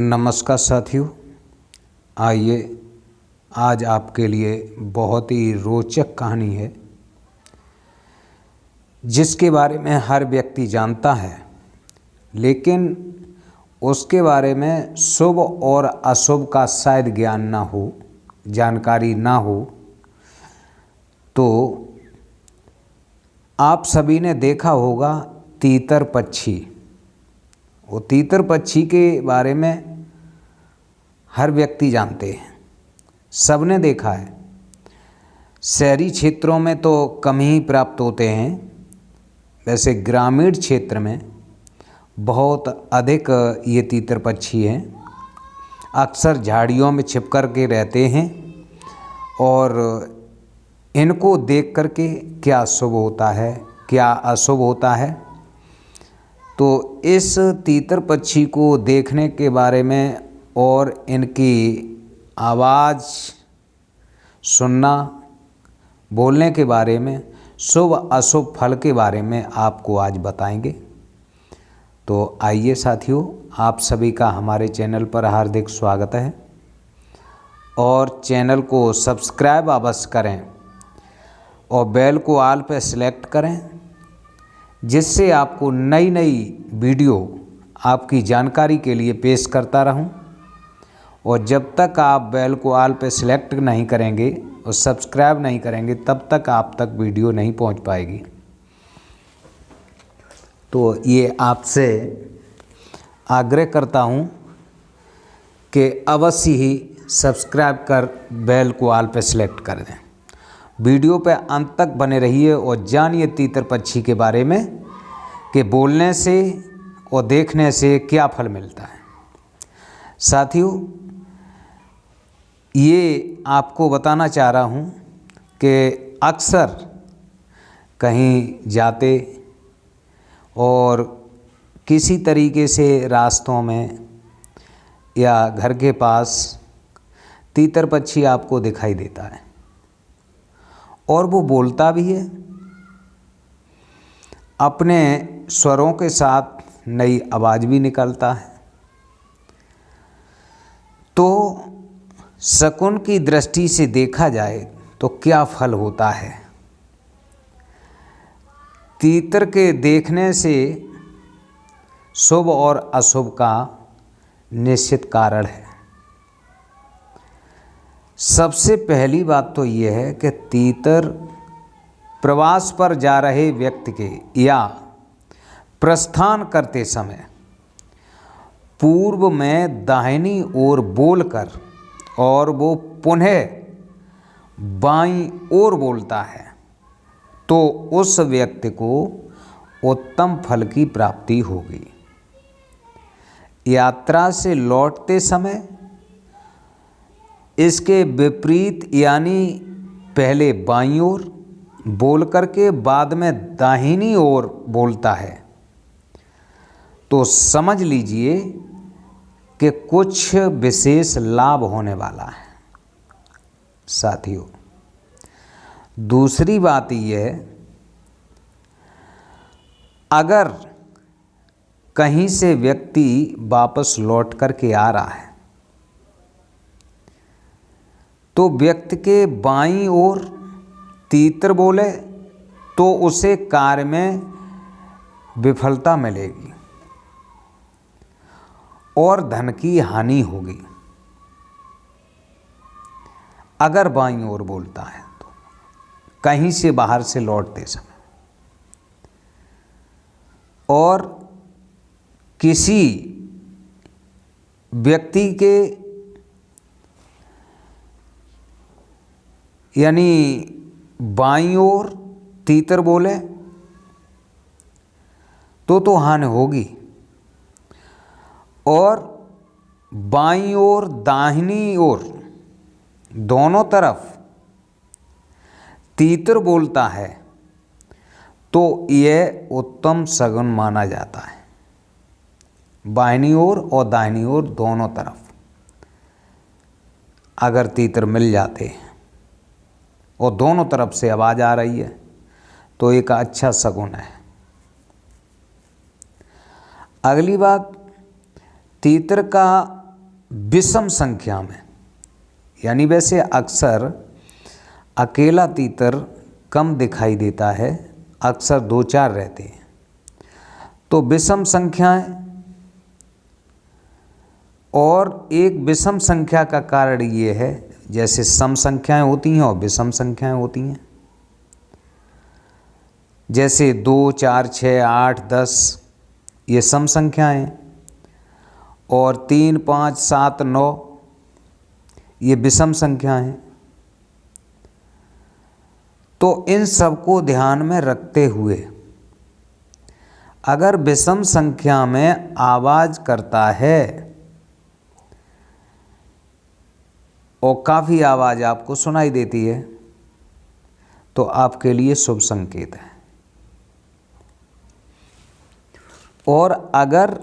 नमस्कार साथियों, आइए आज आपके लिए बहुत ही रोचक कहानी है जिसके बारे में हर व्यक्ति जानता है, लेकिन उसके बारे में शुभ और अशुभ का शायद ज्ञान ना हो, जानकारी ना हो। तो आप सभी ने देखा होगा तीतर पक्षी। वो तीतर पक्षी के बारे में हर व्यक्ति जानते हैं, सबने देखा है। शहरी क्षेत्रों में तो कम ही प्राप्त होते हैं, वैसे ग्रामीण क्षेत्र में बहुत अधिक ये तीतर पक्षी हैं। अक्सर झाड़ियों में छिप कर के रहते हैं और इनको देख कर के क्या शुभ होता है क्या अशुभ होता है, तो इस तीतर पक्षी को देखने के बारे में और इनकी आवाज़ सुनना, बोलने के बारे में, शुभ अशुभ फल के बारे में आपको आज बताएंगे। तो आइए साथियों, आप सभी का हमारे चैनल पर हार्दिक स्वागत है और चैनल को सब्सक्राइब अवश्य करें और बेल को ऑल पर सेलेक्ट करें, जिससे आपको नई नई वीडियो आपकी जानकारी के लिए पेश करता रहूं। और जब तक आप बेल को ऑल पे सिलेक्ट नहीं करेंगे और सब्सक्राइब नहीं करेंगे, तब तक आप तक वीडियो नहीं पहुंच पाएगी। तो ये आपसे आग्रह करता हूं कि अवश्य ही सब्सक्राइब कर बेल को ऑल पे सिलेक्ट कर दें। वीडियो पे अंत तक बने रहिए और जानिए तीतर पक्षी के बारे में कि बोलने से और देखने से क्या फल मिलता है। साथियों, ये आपको बताना चाह रहा हूँ कि अक्सर कहीं जाते और किसी तरीके से रास्तों में या घर के पास तीतर पक्षी आपको दिखाई देता है और वो बोलता भी है, अपने स्वरों के साथ नई आवाज़ भी निकलता है। तो शकुन की दृष्टि से देखा जाए तो क्या फल होता है। तीतर के देखने से शुभ और अशुभ का निश्चित कारण है। सबसे पहली बात तो ये है कि तीतर प्रवास पर जा रहे व्यक्ति के या प्रस्थान करते समय पूर्व में दाहिनी ओर बोलकर और वो पुनः बाईं ओर बोलता है, तो उस व्यक्ति को उत्तम फल की प्राप्ति होगी। यात्रा से लौटते समय इसके विपरीत यानी पहले बाईं ओर बोल करके बाद में दाहिनी ओर बोलता है, तो समझ लीजिए कि कुछ विशेष लाभ होने वाला है। साथियों, दूसरी बात यह है, अगर कहीं से व्यक्ति वापस लौट करके आ रहा है तो व्यक्ति के बाईं ओर तीतर बोले तो उसे कार्य में विफलता मिलेगी और धन की हानि होगी। अगर बाईं ओर बोलता है तो कहीं से बाहर से लौटते समय और किसी व्यक्ति के यानी बाईं ओर तीतर बोले तो हानि होगी, और बाईं ओर दाहिनी ओर दोनों तरफ तीतर बोलता है तो यह उत्तम सगुन माना जाता है। बाहिनी ओर और दाहिनी ओर दोनों तरफ अगर तीतर मिल जाते हैं और दोनों तरफ से आवाज़ आ रही है तो एक अच्छा शगुन है। अगली बात, तीतर का विषम संख्या में, यानी वैसे अक्सर अकेला तीतर कम दिखाई देता है, अक्सर 2-4 रहते हैं। तो विषम संख्याएं, और एक विषम संख्या का कारण ये है, जैसे सम संख्याएं होती हैं और विषम संख्याएं होती हैं। जैसे 2, 4, 6, 8, 10 ये सम संख्याएं, और 3, 5, 7, 9 ये विषम संख्याएं। तो इन सबको ध्यान में रखते हुए अगर विषम संख्या में आवाज़ करता है और काफ़ी आवाज़ आपको सुनाई देती है तो आपके लिए शुभ संकेत है। और अगर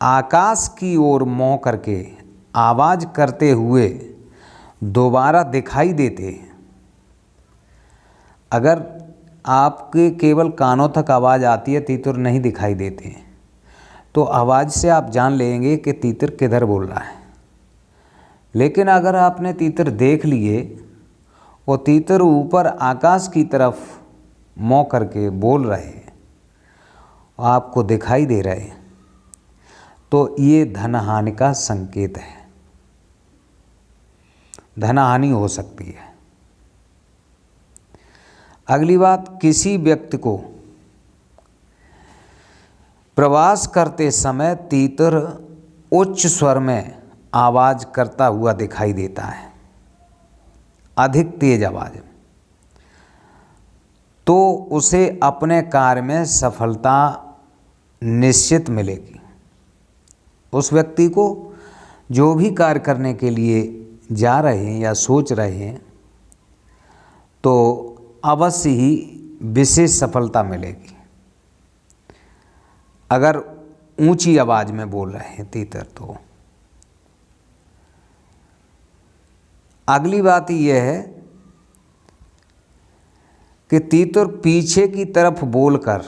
आकाश की ओर मुँह करके आवाज़ करते हुए दोबारा दिखाई देते हैं, अगर आपके केवल कानों तक आवाज़ आती है, तीतर नहीं दिखाई देते हैं, तो आवाज़ से आप जान लेंगे कि तीतर किधर बोल रहा है। लेकिन अगर आपने तीतर देख लिए और तीतर ऊपर आकाश की तरफ मुँह करके बोल रहे हैं, आपको दिखाई दे रहे हैं, तो ये धन हानि का संकेत है, धन हानि हो सकती है। अगली बात, किसी व्यक्ति को प्रवास करते समय तीतर उच्च स्वर में आवाज़ करता हुआ दिखाई देता है, अधिक तेज आवाज़, तो उसे अपने कार्य में सफलता निश्चित मिलेगी। उस व्यक्ति को जो भी कार्य करने के लिए जा रहे हैं या सोच रहे हैं, तो अवश्य ही विशेष सफलता मिलेगी। अगर ऊंची आवाज़ में बोल रहे हैं तीतर तो। अगली बात यह है कि तीतर पीछे की तरफ बोलकर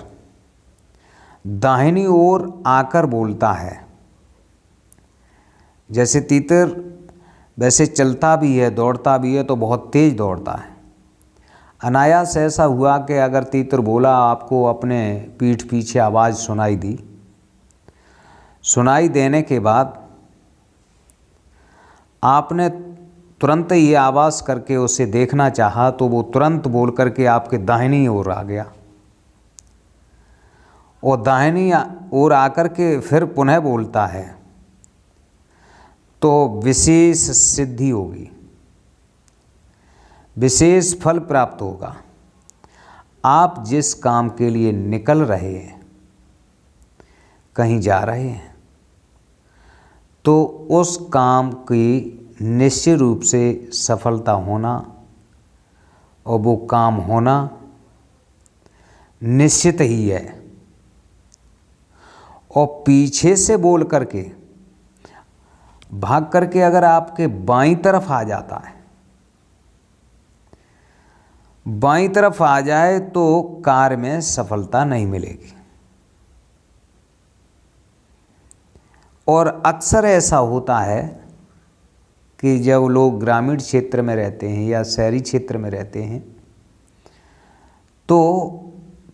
दाहिनी ओर आकर बोलता है। जैसे तीतर वैसे चलता भी है, दौड़ता भी है, तो बहुत तेज दौड़ता है। अनायास ऐसा हुआ कि अगर तीतर बोला, आपको अपने पीठ पीछे आवाज़ सुनाई दी, सुनाई देने के बाद आपने तुरंत ही आवाज़ करके उसे देखना चाहा, तो वो तुरंत बोल करके आपके दाहिनी ओर आ गया, और दाहिनी ओर आकर के फिर पुनः बोलता है, तो विशेष सिद्धि होगी, विशेष फल प्राप्त होगा। आप जिस काम के लिए निकल रहे हैं, कहीं जा रहे हैं, तो उस काम की निश्चित रूप से सफलता होना और वो काम होना निश्चित ही है। और पीछे से बोल करके भाग करके अगर आपके बाईं तरफ आ जाता है, बाईं तरफ आ जाए, तो कार्य में सफलता नहीं मिलेगी। और अक्सर ऐसा होता है कि जब लोग ग्रामीण क्षेत्र में रहते हैं या शहरी क्षेत्र में रहते हैं, तो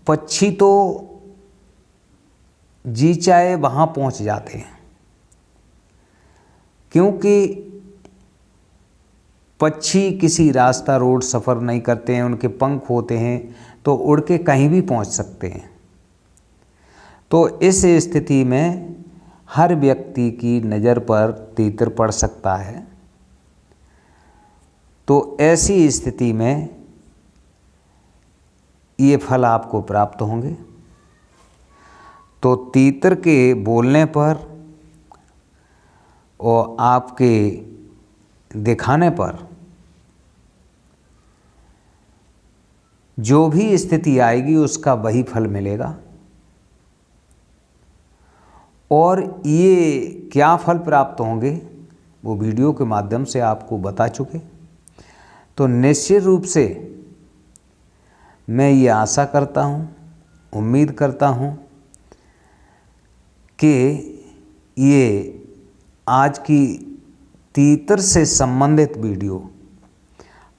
पक्षी तो जी चाहे वहाँ पहुँच जाते हैं, क्योंकि पक्षी किसी रास्ता रोड सफ़र नहीं करते हैं, उनके पंख होते हैं, तो उड़ के कहीं भी पहुँच सकते हैं। तो इस स्थिति में हर व्यक्ति की नज़र पर तीतर पड़ सकता है। तो ऐसी स्थिति में ये फल आपको प्राप्त होंगे। तो तीतर के बोलने पर और आपके दिखाने पर जो भी स्थिति आएगी उसका वही फल मिलेगा। और ये क्या फल प्राप्त होंगे वो वीडियो के माध्यम से आपको बता चुके। तो निश्चित रूप से मैं ये आशा करता हूँ, उम्मीद करता हूँ कि ये आज की तीतर से संबंधित वीडियो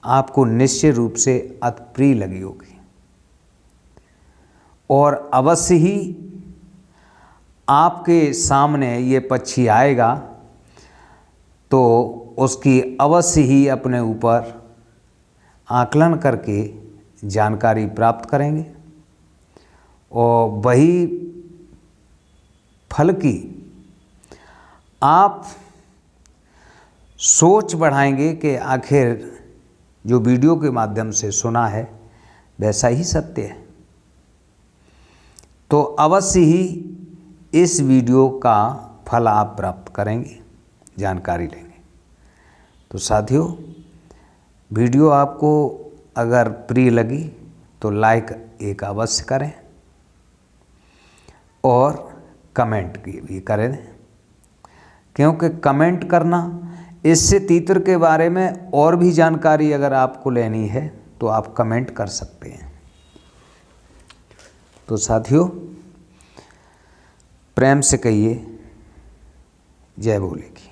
आपको निश्चित रूप से अति प्रिय लगी होगी और अवश्य ही आपके सामने ये पक्षी आएगा तो उसकी अवश्य ही अपने ऊपर आकलन करके जानकारी प्राप्त करेंगे और वही फल की आप सोच बढ़ाएंगे कि आखिर जो वीडियो के माध्यम से सुना है वैसा ही सत्य है। तो अवश्य ही इस वीडियो का फल आप प्राप्त करेंगे, जानकारी लेंगे। तो साथियों, वीडियो आपको अगर प्रिय लगी तो लाइक एक अवश्य करें और कमेंट भी करें, क्योंकि कमेंट करना इससे तीतर के बारे में और भी जानकारी अगर आपको लेनी है तो आप कमेंट कर सकते हैं। तो साथियों, प्रेम से कहिए जय भोले की।